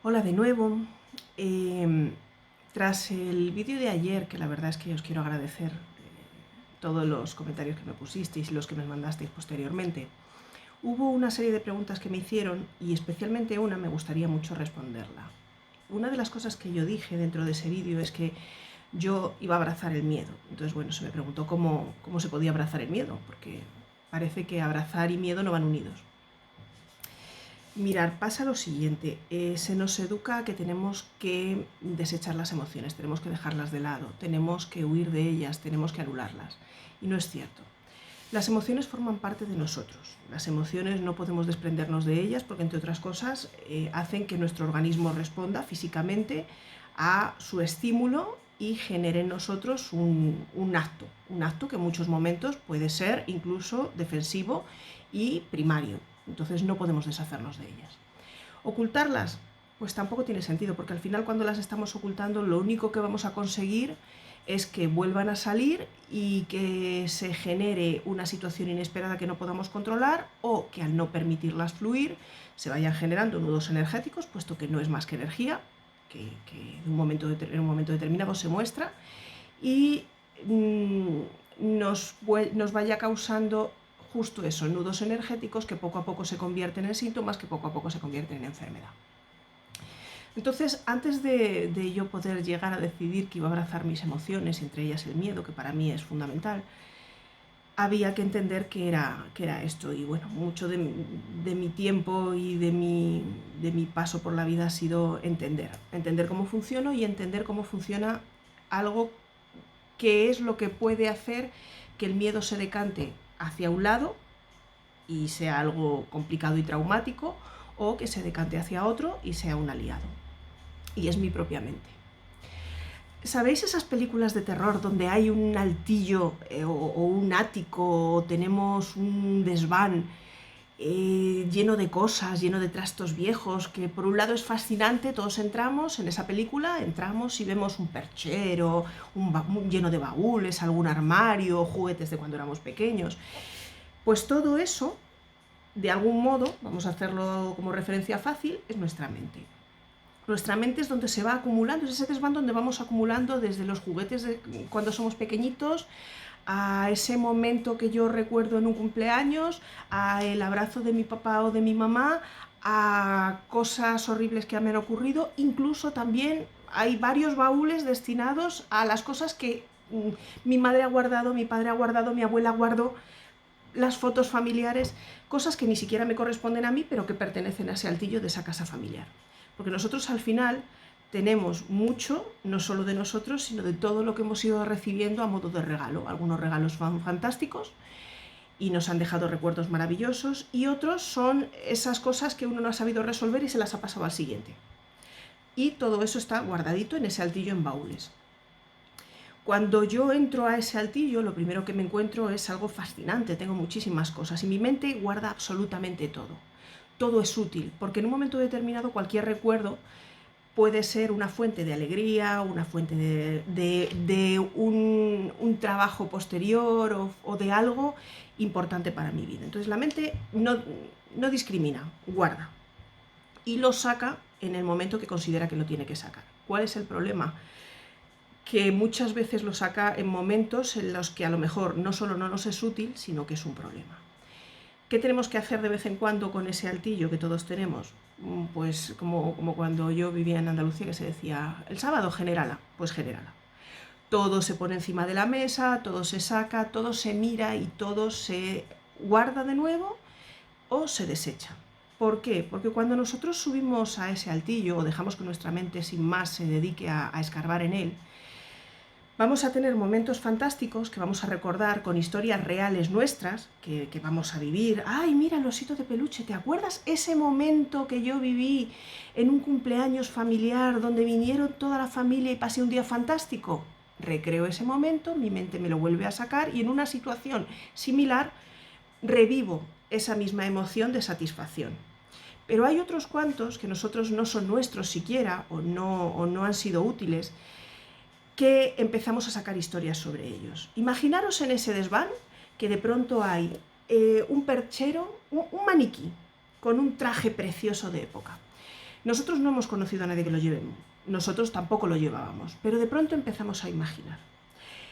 Hola de nuevo. Em, Tras el vídeo de ayer, que la verdad es que os quiero agradecer todos los comentarios que me pusisteis y los que me mandasteis posteriormente, hubo una serie de preguntas que me hicieron y especialmente una me gustaría mucho responderla. Una de las cosas que yo dije dentro de ese vídeo es que yo iba a abrazar el miedo. Entonces, bueno, se me preguntó cómo se podía abrazar el miedo, porque parece que abrazar y miedo no van unidos. Mirar, pasa lo siguiente, se nos educa a que tenemos que desechar las emociones, tenemos que dejarlas de lado, tenemos que huir de ellas, tenemos que anularlas. Y no es cierto. Las emociones forman parte de nosotros. Las emociones no podemos desprendernos de ellas porque, entre otras cosas, hacen que nuestro organismo responda físicamente a su estímulo y genere en nosotros un acto que en muchos momentos puede ser incluso defensivo y primario. Entonces no podemos deshacernos de ellas. Ocultarlas, pues tampoco tiene sentido, porque al final cuando las estamos ocultando lo único que vamos a conseguir es que vuelvan a salir y que se genere una situación inesperada que no podamos controlar, o que al no permitirlas fluir se vayan generando nudos energéticos, puesto que no es más que energía, que en un momento determinado se muestra, y nos vaya causando justo eso, nudos energéticos que poco a poco se convierten en síntomas, que poco a poco se convierten en enfermedad. Entonces, antes de yo poder llegar a decidir que iba a abrazar mis emociones, entre ellas el miedo, que para mí es fundamental, había que entender qué era esto. Y bueno, mucho de mi tiempo y de mi paso por la vida ha sido entender cómo funciono y entender cómo funciona algo que es lo que puede hacer que el miedo se decante hacia un lado y sea algo complicado y traumático, o que se decante hacia otro y sea un aliado. Y es mi propia mente. ¿Sabéis esas películas de terror donde hay un altillo o un ático, o tenemos un desván lleno de cosas, lleno de trastos viejos, que por un lado es fascinante? Todos entramos en esa película, entramos y vemos un perchero, lleno de baúles, algún armario, juguetes de cuando éramos pequeños. Pues todo eso, de algún modo, vamos a hacerlo como referencia fácil, es nuestra mente. Nuestra mente es donde se va acumulando, es ese desván donde vamos acumulando desde los juguetes de cuando somos pequeñitos, a ese momento que yo recuerdo en un cumpleaños, a el abrazo de mi papá o de mi mamá, a cosas horribles que me han ocurrido. Incluso también hay varios baúles destinados a las cosas que mi madre ha guardado, mi padre ha guardado, mi abuela guardó, las fotos familiares, cosas que ni siquiera me corresponden a mí, pero que pertenecen a ese altillo de esa casa familiar. Porque nosotros al final tenemos mucho, no solo de nosotros, sino de todo lo que hemos ido recibiendo a modo de regalo. Algunos regalos son fantásticos y nos han dejado recuerdos maravillosos, y otros son esas cosas que uno no ha sabido resolver y se las ha pasado al siguiente. Y todo eso está guardadito en ese altillo en baúles. Cuando yo entro a ese altillo, lo primero que me encuentro es algo fascinante. Tengo muchísimas cosas y mi mente guarda absolutamente todo. Todo es útil, porque en un momento determinado cualquier recuerdo puede ser una fuente de alegría, una fuente de un trabajo posterior, o de algo importante para mi vida. Entonces la mente no discrimina, guarda y lo saca en el momento que considera que lo tiene que sacar. ¿Cuál es el problema? Que muchas veces lo saca en momentos en los que a lo mejor no solo no nos es útil, sino que es un problema. ¿Qué tenemos que hacer de vez en cuando con ese altillo que todos tenemos? Pues como cuando yo vivía en Andalucía, que se decía, el sábado genérala, pues genérala. Todo se pone encima de la mesa, todo se saca, todo se mira y todo se guarda de nuevo o se desecha. ¿Por qué? Porque cuando nosotros subimos a ese altillo o dejamos que nuestra mente sin más se dedique a escarbar en él, vamos a tener momentos fantásticos que vamos a recordar con historias reales nuestras, que vamos a vivir. ¡Ay, mira el osito de peluche! ¿Te acuerdas ese momento que yo viví en un cumpleaños familiar donde vinieron toda la familia y pasé un día fantástico? Recreo ese momento, mi mente me lo vuelve a sacar y en una situación similar revivo esa misma emoción de satisfacción. Pero hay otros cuantos que nosotros no son nuestros siquiera, o no han sido útiles, que empezamos a sacar historias sobre ellos. Imaginaros en ese desván que de pronto hay un perchero, un maniquí con un traje precioso de época. Nosotros no hemos conocido a nadie que lo lleve, nosotros tampoco lo llevábamos, pero de pronto empezamos a imaginar.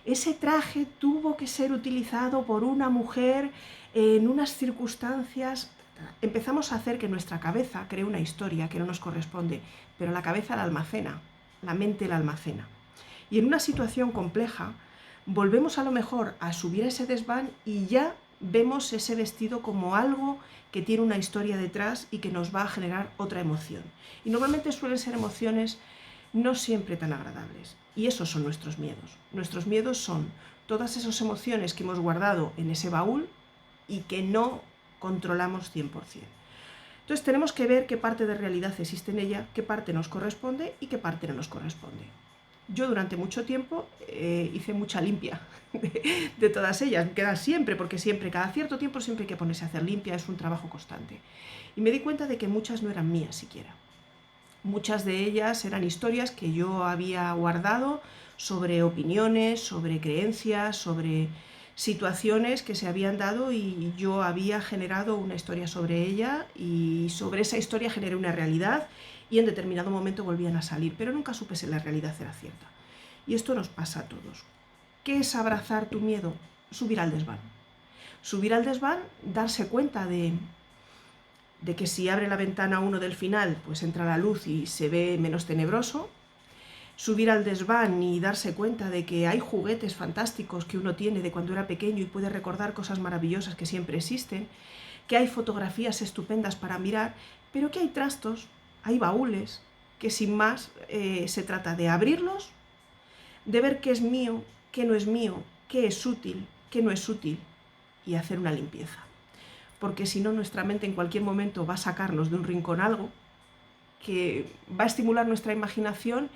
Ese traje tuvo que ser utilizado por una mujer en unas circunstancias. Empezamos a hacer que nuestra cabeza cree una historia que no nos corresponde, pero la cabeza la almacena, la mente la almacena. Y en una situación compleja, volvemos a lo mejor a subir ese desván y ya vemos ese vestido como algo que tiene una historia detrás y que nos va a generar otra emoción. Y normalmente suelen ser emociones no siempre tan agradables. Y esos son nuestros miedos. Nuestros miedos son todas esas emociones que hemos guardado en ese baúl y que no controlamos 100%. Entonces tenemos que ver qué parte de realidad existe en ella, qué parte nos corresponde y qué parte no nos corresponde. Yo durante mucho tiempo hice mucha limpia de todas ellas, me queda siempre, porque siempre, cada cierto tiempo siempre hay que ponerse a hacer limpia, es un trabajo constante. Y me di cuenta de que muchas no eran mías siquiera. Muchas de ellas eran historias que yo había guardado sobre opiniones, sobre creencias, sobre situaciones que se habían dado y yo había generado una historia sobre ella y sobre esa historia generé una realidad y en determinado momento volvían a salir, pero nunca supe si la realidad era cierta. Y esto nos pasa a todos. ¿Qué es abrazar tu miedo? Subir al desván. Subir al desván, darse cuenta de que si abre la ventana uno del final, pues entra la luz y se ve menos tenebroso. Subir al desván y darse cuenta de que hay juguetes fantásticos que uno tiene de cuando era pequeño y puede recordar cosas maravillosas que siempre existen, que hay fotografías estupendas para mirar, pero que hay trastos, hay baúles, que sin más se trata de abrirlos, de ver qué es mío, qué no es mío, qué es útil, qué no es útil y hacer una limpieza. Porque si no, nuestra mente en cualquier momento va a sacarnos de un rincón algo que va a estimular nuestra imaginación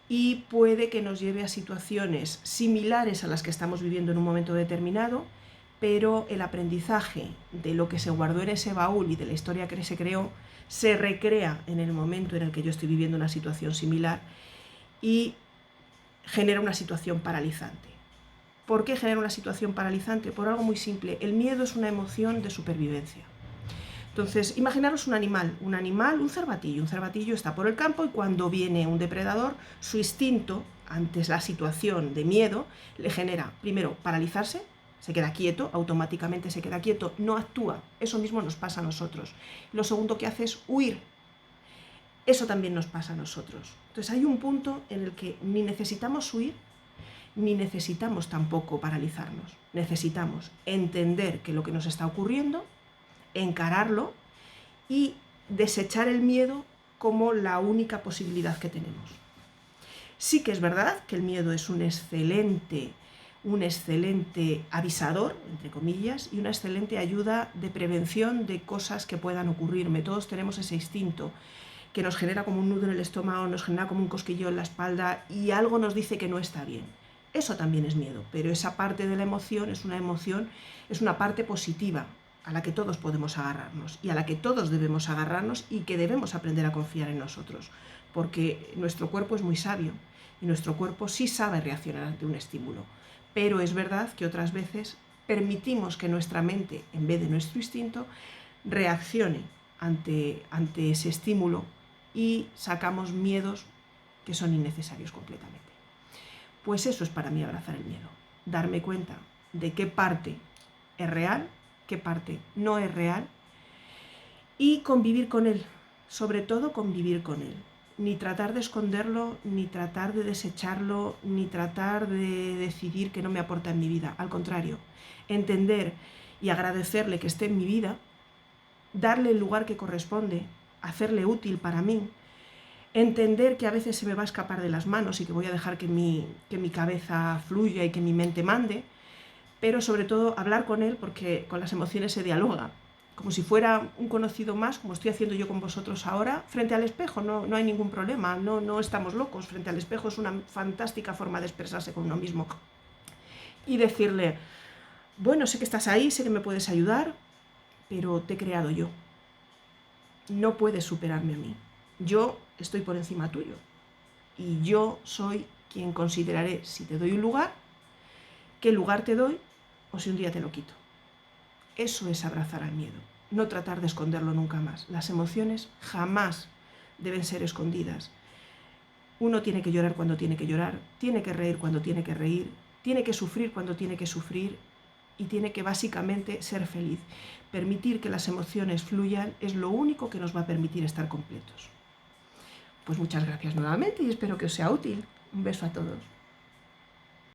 y puede que nos lleve a situaciones similares a las que estamos viviendo en un momento determinado, pero el aprendizaje de lo que se guardó en ese baúl y de la historia que se creó se recrea en el momento en el que yo estoy viviendo una situación similar y genera una situación paralizante. ¿Por qué genera una situación paralizante? Por algo muy simple. El miedo es una emoción de supervivencia. Entonces, imaginaros un animal, un cervatillo. Un cervatillo está por el campo y cuando viene un depredador, su instinto ante la situación de miedo le genera, primero, paralizarse, se queda quieto, automáticamente se queda quieto, no actúa. Eso mismo nos pasa a nosotros. Lo segundo que hace es huir. Eso también nos pasa a nosotros. Entonces, hay un punto en el que ni necesitamos huir, ni necesitamos tampoco paralizarnos. Necesitamos entender que lo que nos está ocurriendo, encararlo y desechar el miedo como la única posibilidad que tenemos. Sí que es verdad que el miedo es un excelente avisador, entre comillas, y una excelente ayuda de prevención de cosas que puedan ocurrirme. Todos tenemos ese instinto que nos genera como un nudo en el estómago, nos genera como un cosquillo en la espalda y algo nos dice que no está bien. Eso también es miedo, pero esa parte de la emoción, es una parte positiva a la que todos podemos agarrarnos y a la que todos debemos agarrarnos y que debemos aprender a confiar en nosotros, porque nuestro cuerpo es muy sabio y nuestro cuerpo sí sabe reaccionar ante un estímulo, pero es verdad que otras veces permitimos que nuestra mente, en vez de nuestro instinto, reaccione ante ese estímulo y sacamos miedos que son innecesarios completamente. Pues eso es para mí abrazar el miedo, darme cuenta de qué parte es real, qué parte no es real y convivir con él, sobre todo convivir con él. Ni tratar de esconderlo, ni tratar de desecharlo, ni tratar de decidir que no me aporta en mi vida. Al contrario, entender y agradecerle que esté en mi vida, darle el lugar que corresponde, hacerle útil para mí, entender que a veces se me va a escapar de las manos y que voy a dejar que mi cabeza fluya y que mi mente mande, pero sobre todo hablar con él porque con las emociones se dialoga, como si fuera un conocido más, como estoy haciendo yo con vosotros ahora, frente al espejo, no hay ningún problema, no estamos locos, frente al espejo es una fantástica forma de expresarse con uno mismo. Y decirle, bueno, sé que estás ahí, sé que me puedes ayudar, pero te he creado yo. No puedes superarme a mí. Yo estoy por encima tuyo. Y yo soy quien consideraré, si te doy un lugar, qué lugar te doy o si un día te lo quito. Eso es abrazar al miedo. No tratar de esconderlo nunca más. Las emociones jamás deben ser escondidas. Uno tiene que llorar cuando tiene que llorar, tiene que reír cuando tiene que reír, tiene que sufrir cuando tiene que sufrir y tiene que básicamente ser feliz. Permitir que las emociones fluyan es lo único que nos va a permitir estar completos. Pues muchas gracias nuevamente y espero que os sea útil. Un beso a todos.